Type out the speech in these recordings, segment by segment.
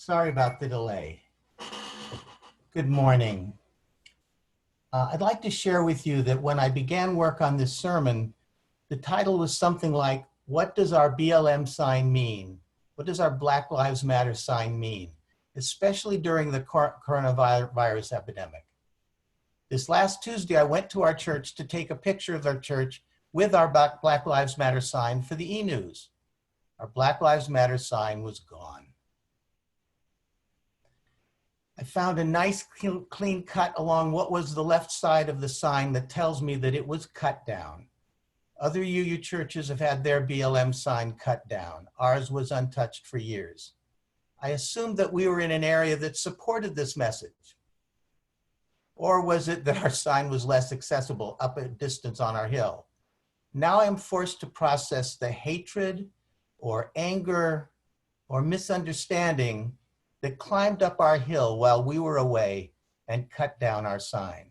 Sorry about the delay. Good morning. I'd like to share with you that when I began work on this sermon, the title was something like, what does our BLM sign mean? What does our Black Lives Matter sign mean? Especially during the coronavirus epidemic. This last Tuesday, I went to our church to take a picture of our church with our Black Lives Matter sign for the e-news. Our Black Lives Matter sign was gone. I found a nice clean cut along what was the left side of the sign that tells me that it was cut down. Other UU churches have had their BLM sign cut down. Ours was untouched for years. I assumed that we were in an area that supported this message. Or was it that our sign was less accessible up a distance on our hill? Now I'm forced to process the hatred or anger or misunderstanding that climbed up our hill while we were away and cut down our sign.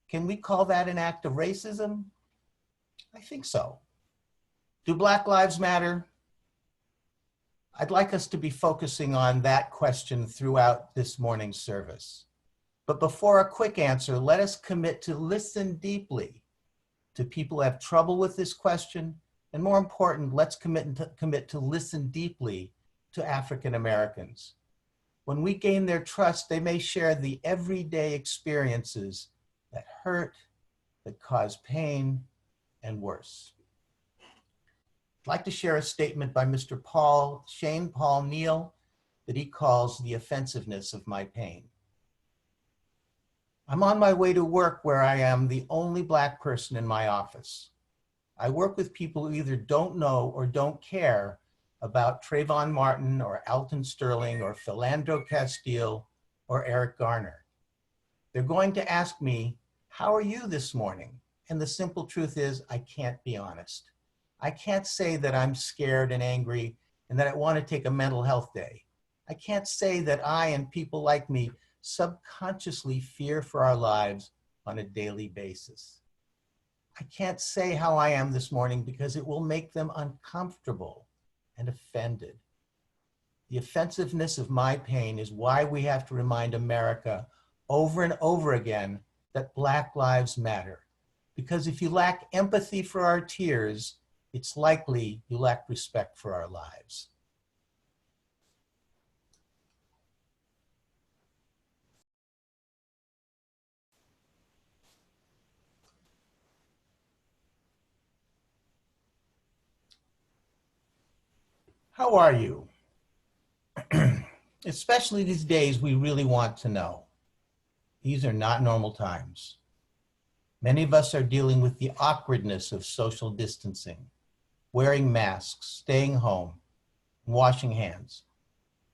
Can we call that an act of racism? I think so. Do Black Lives matter? I'd like us to be focusing on that question throughout this morning's service. But before a quick answer, let us commit to listen deeply to people who have trouble with this question. And more important, let's commit to listen deeply to African Americans. When we gain their trust, they may share the everyday experiences that hurt, that cause pain, and worse. I'd like to share a statement by Mr. Shane Paul Neal that he calls the offensiveness of my pain. I'm on my way to work where I am the only Black person in my office. I work with people who either don't know or don't care about Trayvon Martin or Alton Sterling or Philando Castile or Eric Garner. They're going to ask me, how are you this morning? And the simple truth is, I can't be honest. I can't say that I'm scared and angry and that I want to take a mental health day. I can't say that I and people like me subconsciously fear for our lives on a daily basis. I can't say how I am this morning because it will make them uncomfortable and offended. The offensiveness of my pain is why we have to remind America over and over again that Black lives matter. Because if you lack empathy for our tears, it's likely you lack respect for our lives. How are you? Especially these days, we really want to know. These are not normal times. Many of us are dealing with the awkwardness of social distancing, wearing masks, staying home, washing hands,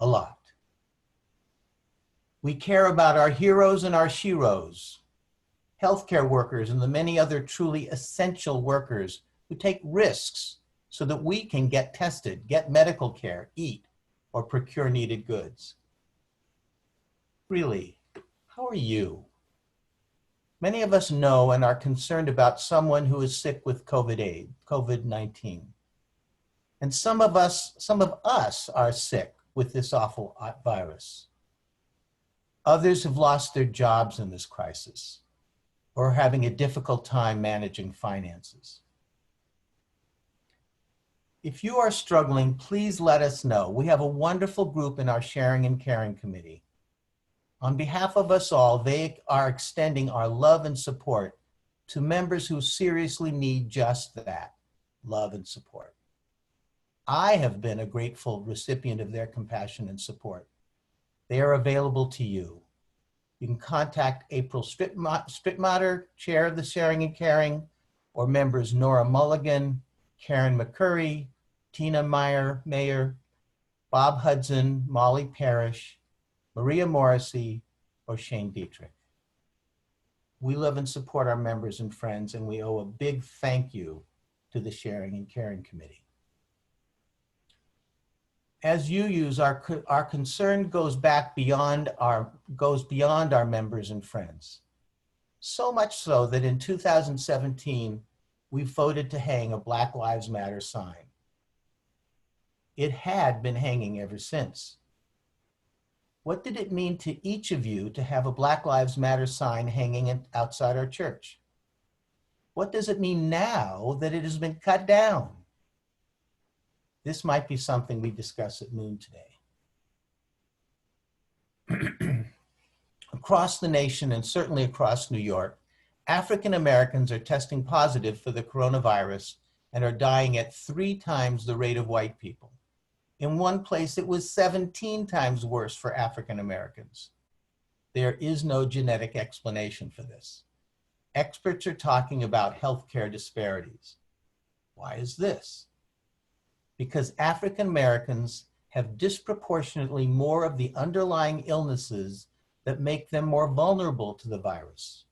a lot. We care about our heroes and our sheroes, healthcare workers and the many other truly essential workers who take risks so that we can get tested, get medical care, eat, or procure needed goods. Really, how are you? Many of us know and are concerned about someone who is sick with COVID-19. And some of us are sick with this awful virus. Others have lost their jobs in this crisis or are having a difficult time managing finances. If you are struggling, please let us know. We have a wonderful group in our Sharing and Caring Committee. On behalf of us all, they are extending our love and support to members who seriously need just that, love and support. I have been a grateful recipient of their compassion and support. They are available to you. You can contact April Strittmatter, Chair of the Sharing and Caring, or members Nora Mulligan, Karen McCurry, Tina Mayer, Bob Hudson, Molly Parrish, Maria Morrissey, or Shane Dietrich. We love and support our members and friends, and we owe a big thank you to the Sharing and Caring Committee. As UUs, our concern goes beyond our members and friends. So much so that in 2017, we voted to hang a Black Lives Matter sign. It had been hanging ever since. What did it mean to each of you to have a Black Lives Matter sign hanging outside our church? What does it mean now that it has been cut down? This might be something we discuss at noon today. Across the nation, and certainly across New York, African Americans are testing positive for the coronavirus and are dying at 3 times the rate of white people. In one place, it was 17 times worse for African Americans. There is no genetic explanation for this. Experts are talking about healthcare disparities. Why is this? Because African Americans have disproportionately more of the underlying illnesses that make them more vulnerable to the virus.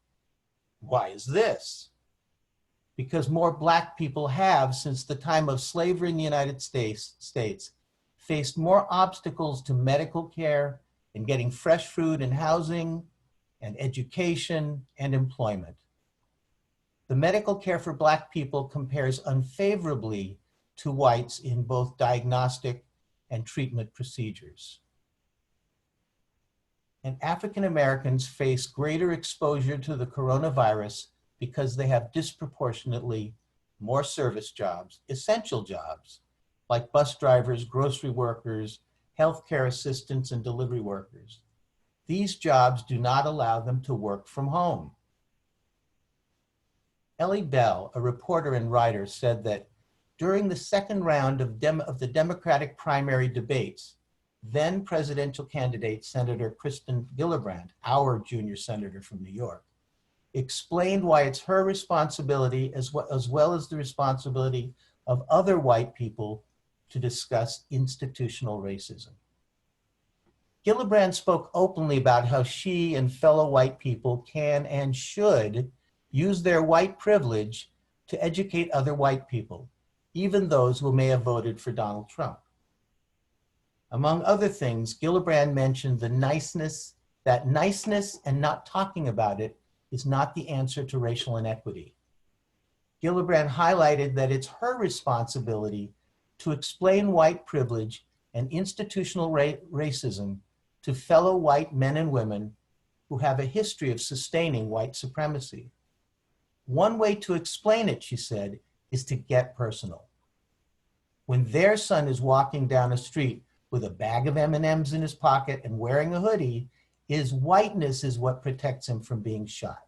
Why is this? Because more Black people have, since the time of slavery in the United States, faced more obstacles to medical care and getting fresh food and housing and education and employment. The medical care for Black people compares unfavorably to whites in both diagnostic and treatment procedures. And African Americans face greater exposure to the coronavirus because they have disproportionately more service jobs, essential jobs, like bus drivers, grocery workers, healthcare assistants, and delivery workers. These jobs do not allow them to work from home. Ellie Bell, a reporter and writer, said that during the second round of the Democratic primary debates, then presidential candidate Senator Kirsten Gillibrand, our junior senator from New York, explained why it's her responsibility as well as the responsibility of other white people to discuss institutional racism. Gillibrand spoke openly about how she and fellow white people can and should use their white privilege to educate other white people, even those who may have voted for Donald Trump. Among other things, Gillibrand mentioned that niceness and not talking about it is not the answer to racial inequity. Gillibrand highlighted that it's her responsibility to explain white privilege and institutional racism to fellow white men and women who have a history of sustaining white supremacy. One way to explain it, she said, is to get personal. When their son is walking down a street with a bag of M&Ms in his pocket and wearing a hoodie, his whiteness is what protects him from being shot.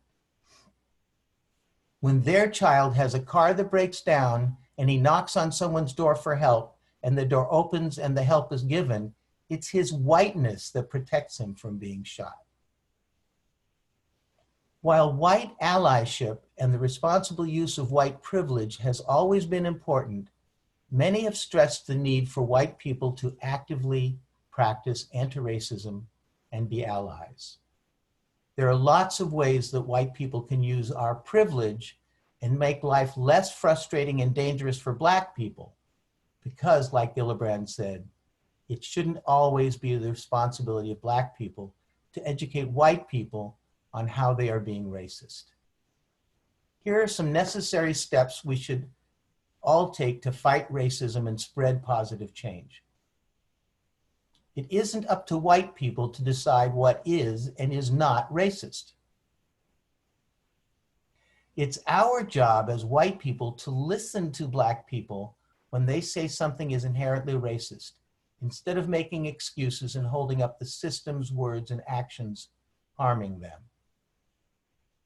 When their child has a car that breaks down and he knocks on someone's door for help and the door opens and the help is given, it's his whiteness that protects him from being shot. While white allyship and the responsible use of white privilege has always been important, many have stressed the need for white people to actively practice anti-racism and be allies. There are lots of ways that white people can use our privilege and make life less frustrating and dangerous for Black people, because, like Gillibrand said, it shouldn't always be the responsibility of Black people to educate white people on how they are being racist. Here are some necessary steps we should all take to fight racism and spread positive change. It isn't up to white people to decide what is and is not racist. It's our job as white people to listen to Black people when they say something is inherently racist, instead of making excuses and holding up the system's words and actions harming them.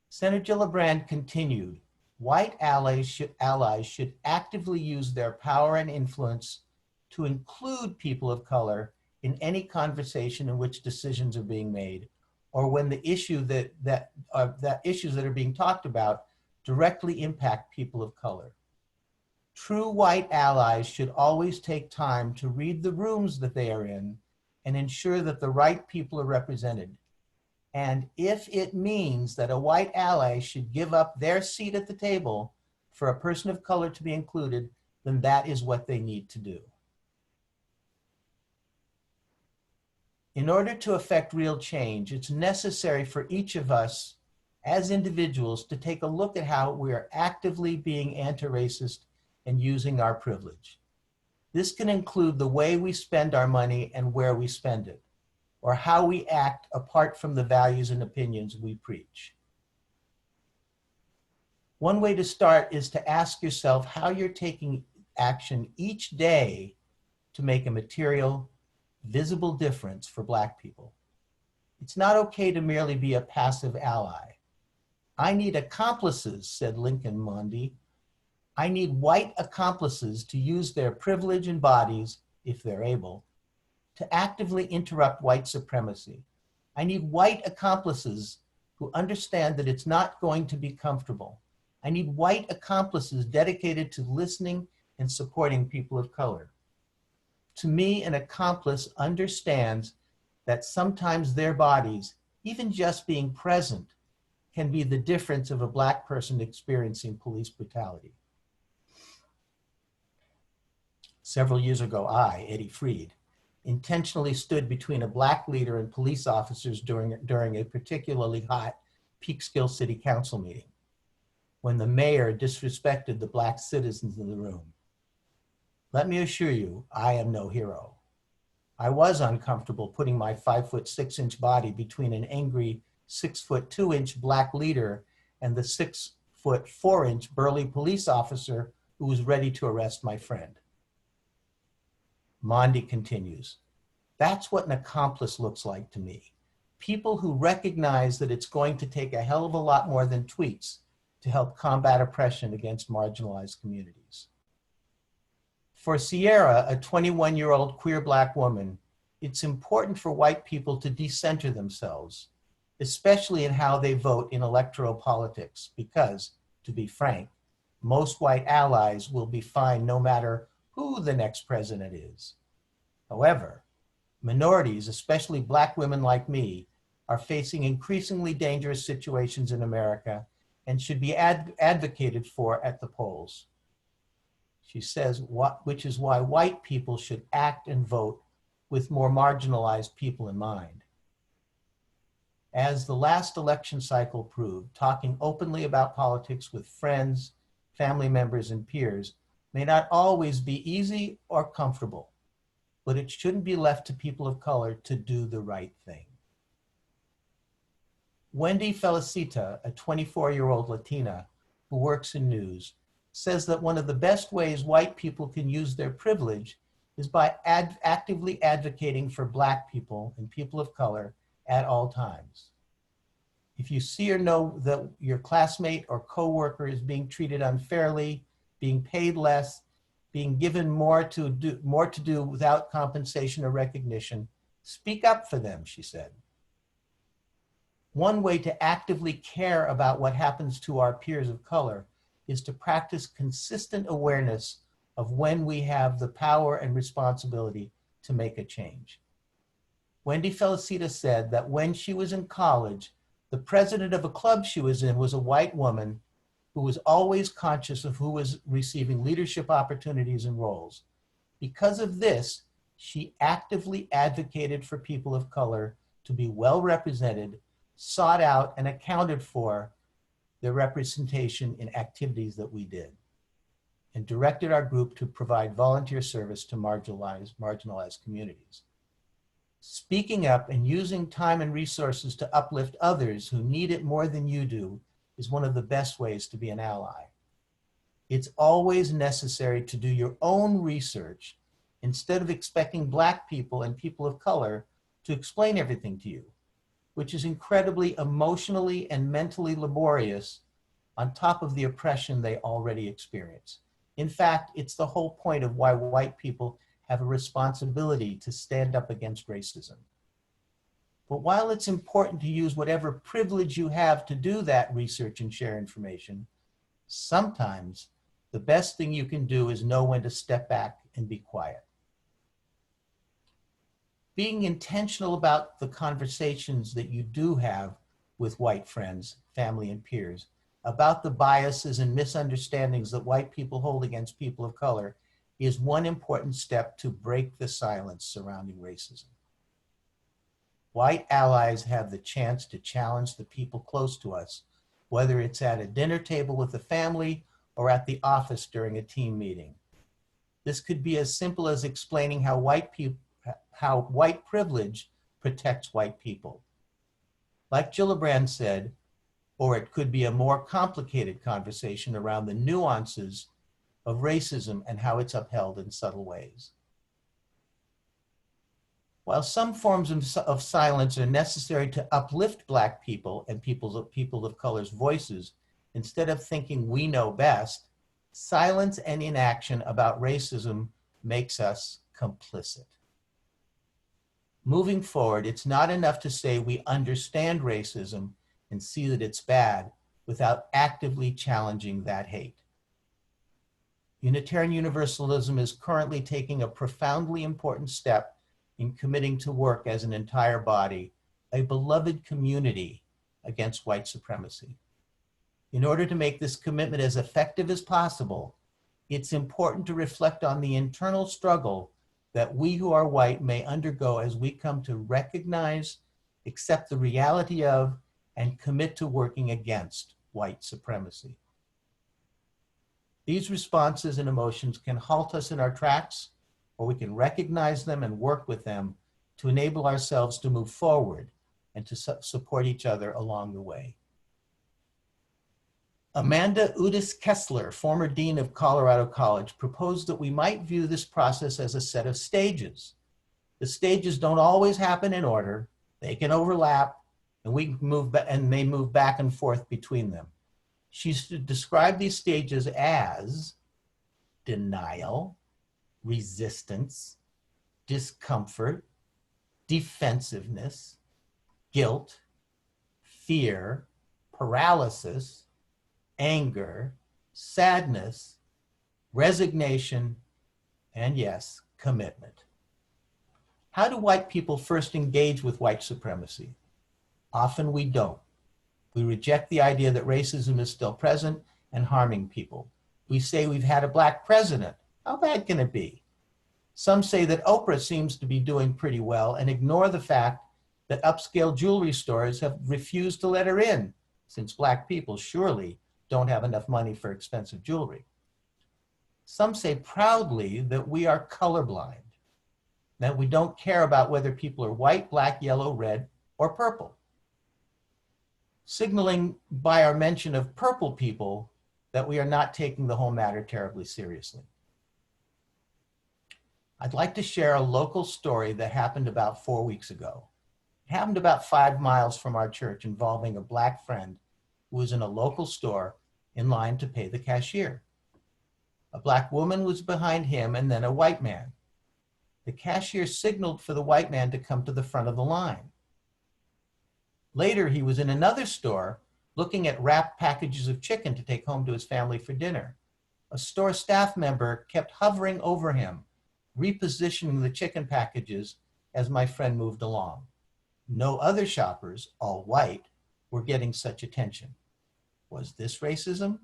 Senator Gillibrand continued, white allies should actively use their power and influence to include people of color in any conversation in which decisions are being made, or when the issues that are being talked about directly impact people of color. True white allies should always take time to read the rooms that they are in and ensure that the right people are represented. And if it means that a white ally should give up their seat at the table for a person of color to be included, then that is what they need to do. In order to effect real change, it's necessary for each of us as individuals to take a look at how we are actively being anti-racist and using our privilege. This can include the way we spend our money and where we spend it. or how we act apart from the values and opinions we preach. One way to start is to ask yourself how you're taking action each day to make a material, visible difference for Black people. It's not okay to merely be a passive ally. I need accomplices, said Lincoln Mondi. I need white accomplices to use their privilege and bodies, if they're able, to actively interrupt white supremacy. I need white accomplices who understand that it's not going to be comfortable. I need white accomplices dedicated to listening and supporting people of color. To me, an accomplice understands that sometimes their bodies, even just being present, can be the difference of a Black person experiencing police brutality. Several years ago, I, Eddie Freed, intentionally stood between a Black leader and police officers during a particularly hot Peekskill City Council meeting, when the mayor disrespected the Black citizens in the room. Let me assure you, I am no hero. I was uncomfortable putting my 5'6" body between an angry 6'2" Black leader and the 6'4" burly police officer who was ready to arrest my friend. Mondi continues, that's what an accomplice looks like to me. People who recognize that it's going to take a hell of a lot more than tweets to help combat oppression against marginalized communities. For Sierra, a 21-year-old queer Black woman, it's important for white people to decenter themselves, especially in how they vote in electoral politics, because, to be frank, most white allies will be fine no matter who the next president is. However, minorities, especially Black women like me, are facing increasingly dangerous situations in America and should be advocated for at the polls. She says, which is why white people should act and vote with more marginalized people in mind. As the last election cycle proved, talking openly about politics with friends, family members, and peers may not always be easy or comfortable, but it shouldn't be left to people of color to do the right thing. Wendy Felicita, a 24-year-old Latina who works in news, says that one of the best ways white people can use their privilege is by actively advocating for Black people and people of color at all times. If you see or know that your classmate or coworker is being treated unfairly, being paid less, being given more to do without compensation or recognition, speak up for them, she said. One way to actively care about what happens to our peers of color is to practice consistent awareness of when we have the power and responsibility to make a change. Wendy Felicita said that when she was in college, the president of a club she was in was a white woman who was always conscious of who was receiving leadership opportunities and roles. Because of this, she actively advocated for people of color to be well represented, sought out, and accounted for their representation in activities that we did, and directed our group to provide volunteer service to marginalized communities. Speaking up and using time and resources to uplift others who need it more than you do is one of the best ways to be an ally. It's always necessary to do your own research instead of expecting Black people and people of color to explain everything to you, which is incredibly emotionally and mentally laborious on top of the oppression they already experience. In fact, it's the whole point of why white people have a responsibility to stand up against racism. But while it's important to use whatever privilege you have to do that research and share information, sometimes the best thing you can do is know when to step back and be quiet. Being intentional about the conversations that you do have with white friends, family, and peers about the biases and misunderstandings that white people hold against people of color is one important step to break the silence surrounding racism. White allies have the chance to challenge the people close to us, whether it's at a dinner table with a family or at the office during a team meeting. This could be as simple as explaining how white privilege protects white people. Like Gillibrand said, or it could be a more complicated conversation around the nuances of racism and how it's upheld in subtle ways. While some forms of silence are necessary to uplift Black people and people of color's voices, instead of thinking we know best, silence and inaction about racism makes us complicit. Moving forward, it's not enough to say we understand racism and see that it's bad without actively challenging that hate. Unitarian Universalism is currently taking a profoundly important step in committing to work as an entire body, a beloved community against white supremacy. In order to make this commitment as effective as possible, it's important to reflect on the internal struggle that we who are white may undergo as we come to recognize, accept the reality of, and commit to working against white supremacy. These responses and emotions can halt us in our tracks, or we can recognize them and work with them to enable ourselves to move forward and to support each other along the way. Amanda Udis Kessler, former dean of Colorado College, proposed that we might view this process as a set of stages. The stages don't always happen in order. They can overlap, and may move back and forth between them. She's described these stages as denial, resistance, discomfort, defensiveness, guilt, fear, paralysis, anger, sadness, resignation, and yes, commitment. How do white people first engage with white supremacy? Often we don't. We reject the idea that racism is still present and harming people. We say we've had a Black president. How bad can it be? Some say that Oprah seems to be doing pretty well and ignore the fact that upscale jewelry stores have refused to let her in, since Black people surely don't have enough money for expensive jewelry. Some say proudly that we are colorblind, that we don't care about whether people are white, Black, yellow, red, or purple, signaling by our mention of purple people that we are not taking the whole matter terribly seriously. I'd like to share a local story that happened about 4 weeks ago. It happened about 5 miles from our church, involving a Black friend who was in a local store in line to pay the cashier. A Black woman was behind him and then a white man. The cashier signaled for the white man to come to the front of the line. Later, he was in another store looking at wrapped packages of chicken to take home to his family for dinner. A store staff member kept hovering over him, repositioning the chicken packages as my friend moved along. No other shoppers, all white, were getting such attention. Was this racism?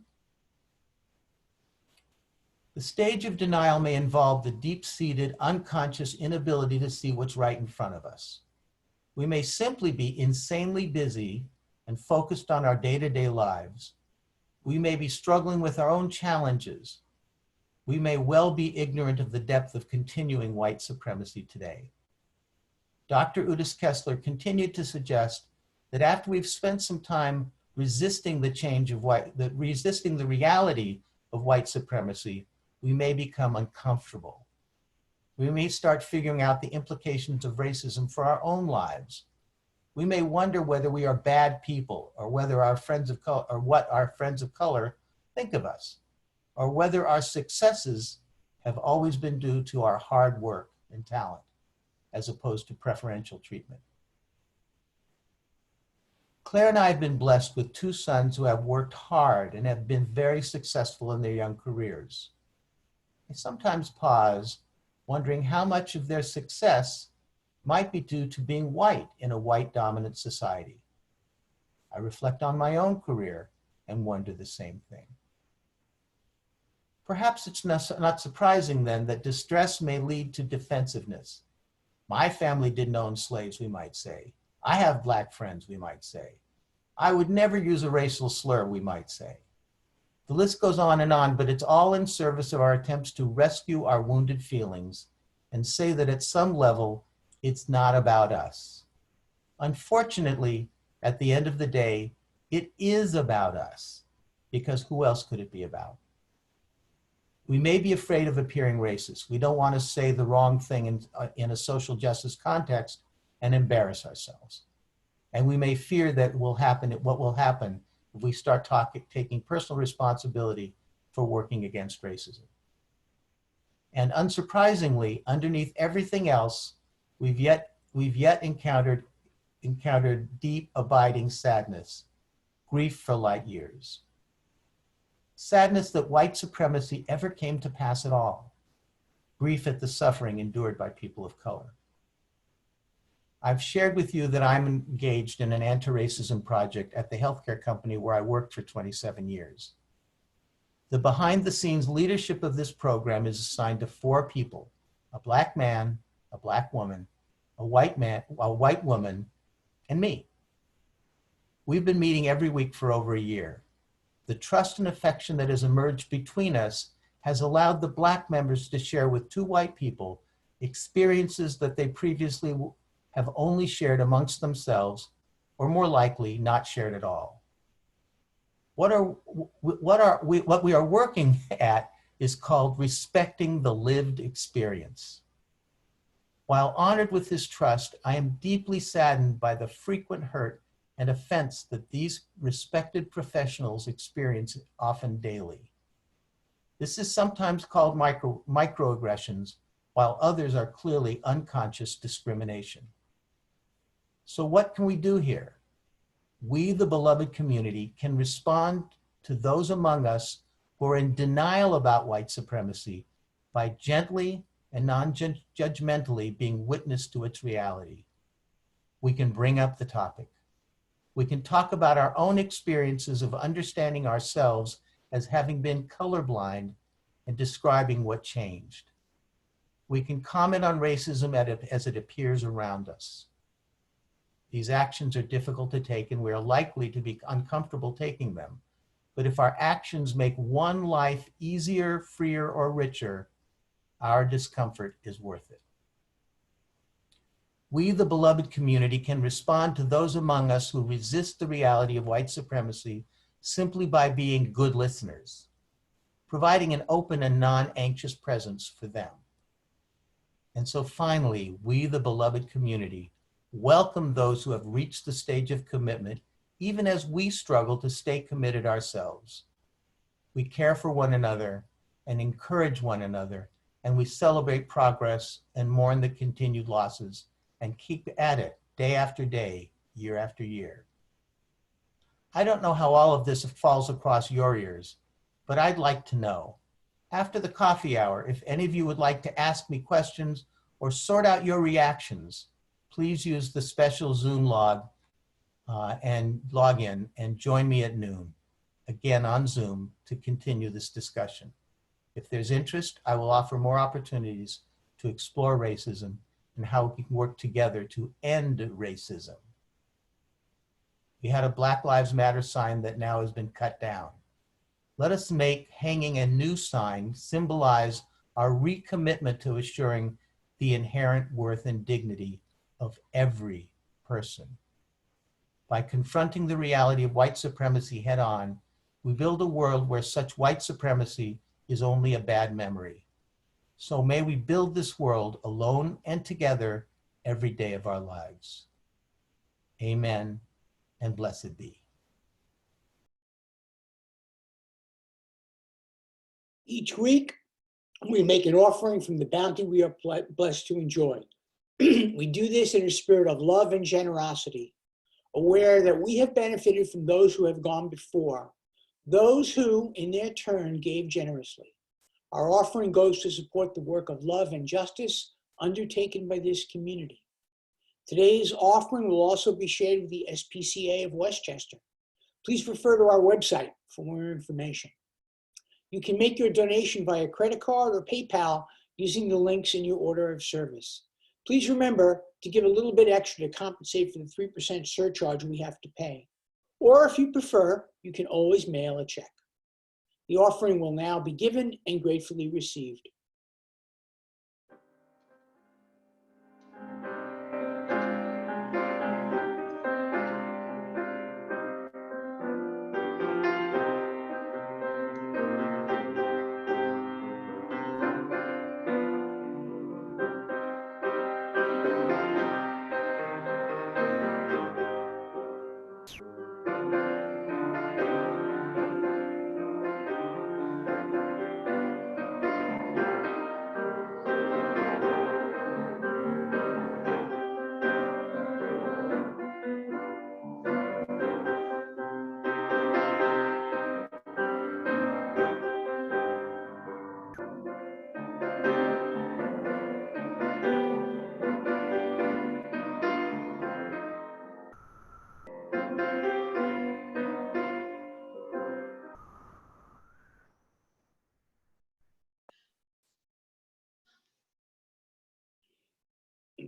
The stage of denial may involve the deep-seated, unconscious inability to see what's right in front of us. We may simply be insanely busy and focused on our day-to-day lives. We may be struggling with our own challenges. We may well be ignorant of the depth of continuing white supremacy today. Dr. Udis Kessler continued to suggest that after we've spent some time resisting resisting the reality of white supremacy, we may become uncomfortable. We may start figuring out the implications of racism for our own lives. We may wonder whether we are bad people, or whether our friends of color, or what our friends of color think of us, or whether our successes have always been due to our hard work and talent, as opposed to preferential treatment. Claire and I have been blessed with 2 sons who have worked hard and have been very successful in their young careers. I sometimes pause, wondering how much of their success might be due to being white in a white-dominant society. I reflect on my own career and wonder the same thing. Perhaps it's not surprising then that distress may lead to defensiveness. My family didn't own slaves, we might say. I have Black friends, we might say. I would never use a racial slur, we might say. The list goes on, but it's all in service of our attempts to rescue our wounded feelings and say that at some level, it's not about us. Unfortunately, at the end of the day, it is about us, because who else could it be about? We may be afraid of appearing racist. We don't want to say the wrong thing in a social justice context and embarrass ourselves. And we may fear that what will happen if we start taking personal responsibility for working against racism. And unsurprisingly, underneath everything else, we've yet encountered deep, abiding sadness, grief for light years. Sadness that white supremacy ever came to pass at all. Grief at the suffering endured by people of color. I've shared with you that I'm engaged in an anti-racism project at the healthcare company where I worked for 27 years. The behind-the-scenes leadership of this program is assigned to 4 people: a Black man, a Black woman, a white woman, and me. We've been meeting every week for over a year. The trust and affection that has emerged between us has allowed the Black members to share with 2 white people experiences that they previously have only shared amongst themselves, or more likely, not shared at all. What we are working at is called respecting the lived experience. While honored with this trust, I am deeply saddened by the frequent hurt and offense that these respected professionals experience often daily. This is sometimes called microaggressions, while others are clearly unconscious discrimination. So what can we do here? We, the beloved community, can respond to those among us who are in denial about white supremacy by gently and non-judgmentally being witness to its reality. We can bring up the topic. We can talk about our own experiences of understanding ourselves as having been colorblind and describing what changed. We can comment on racism as it appears around us. These actions are difficult to take and we are likely to be uncomfortable taking them. But if our actions make one life easier, freer, or richer, our discomfort is worth it. We, the beloved community, can respond to those among us who resist the reality of white supremacy simply by being good listeners, providing an open and non-anxious presence for them. And so finally, we, the beloved community, welcome those who have reached the stage of commitment, even as we struggle to stay committed ourselves. We care for one another and encourage one another, and we celebrate progress and mourn the continued losses and keep at it day after day, year after year. I don't know how all of this falls across your ears, but I'd like to know. After the coffee hour, if any of you would like to ask me questions or sort out your reactions, please use the special Zoom log and log in and join me at noon, again on Zoom, to continue this discussion. If there's interest, I will offer more opportunities to explore racism and how we can work together to end racism. We had a Black Lives Matter sign that now has been cut down. Let us make hanging a new sign symbolize our recommitment to assuring the inherent worth and dignity of every person. By confronting the reality of white supremacy head on, we build a world where such white supremacy is only a bad memory. So may we build this world alone and together every day of our lives. Amen and blessed be. Each week, we make an offering from the bounty we are blessed to enjoy. We do this in a spirit of love and generosity, aware that we have benefited from those who have gone before, those who, in their turn, gave generously. Our offering goes to support the work of love and justice undertaken by this community. Today's offering will also be shared with the SPCA of Westchester. Please refer to our website for more information. You can make your donation via credit card or PayPal using the links in your order of service. Please remember to give a little bit extra to compensate for the 3% surcharge we have to pay. Or if you prefer, you can always mail a check. The offering will now be given and gratefully received.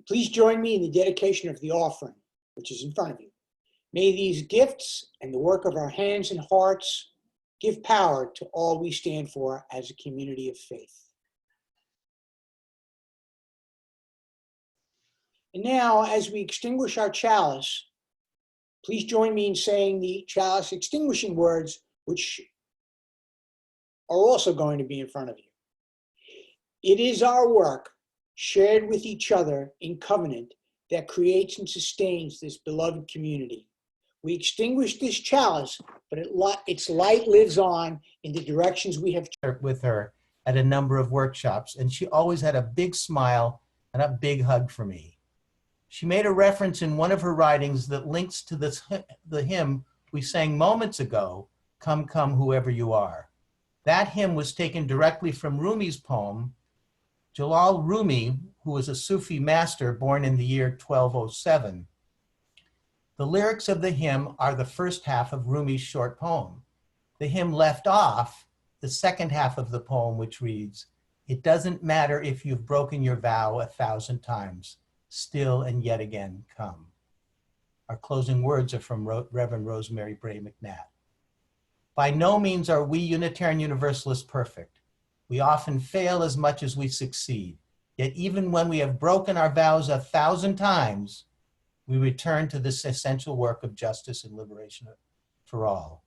Please join me in the dedication of the offering, which is in front of you. May these gifts and the work of our hands and hearts give power to all we stand for as a community of faith. And now, as we extinguish our chalice, please join me in saying the chalice extinguishing words, which are also going to be in front of you. It is our work, shared with each other in covenant, that creates and sustains this beloved community. We extinguish this chalice, but its light lives on in the directions we have. With her at a number of workshops, and she always had a big smile and a big hug for me. She made a reference in one of her writings that links to the hymn we sang moments ago, Come, Come, Whoever You Are. That hymn was taken directly from Rumi's poem. Jalal Rumi, who was a Sufi master born in the year 1207. The lyrics of the hymn are the first half of Rumi's short poem. The hymn left off the second half of the poem, which reads, "It doesn't matter if you've broken your vow 1,000 times, still and yet again come." Our closing words are from Reverend Rosemary Bray McNatt. By no means are we Unitarian Universalists perfect. We often fail as much as we succeed. Yet even when we have broken our vows 1,000 times, we return to this essential work of justice and liberation for all.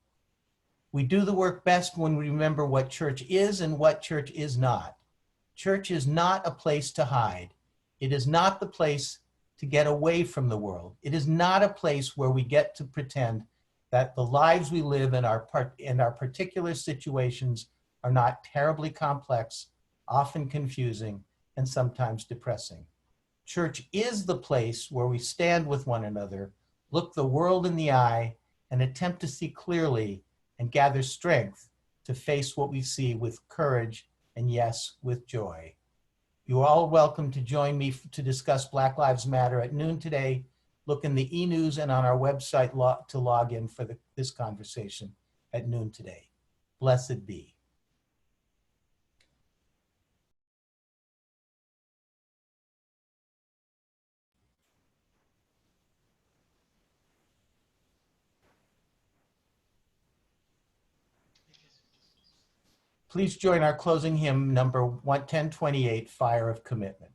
We do the work best when we remember what church is and what church is not. Church is not a place to hide. It is not the place to get away from the world. It is not a place where we get to pretend that the lives we live in our particular situations are not terribly complex, often confusing, and sometimes depressing. Church is the place where we stand with one another, look the world in the eye, and attempt to see clearly and gather strength to face what we see with courage and, yes, with joy. You are all welcome to join me to discuss Black Lives Matter at noon today. Look in the e-news and on our website to log in for this conversation at noon today. Blessed be. Please join our closing hymn, number 1028, Fire of Commitment.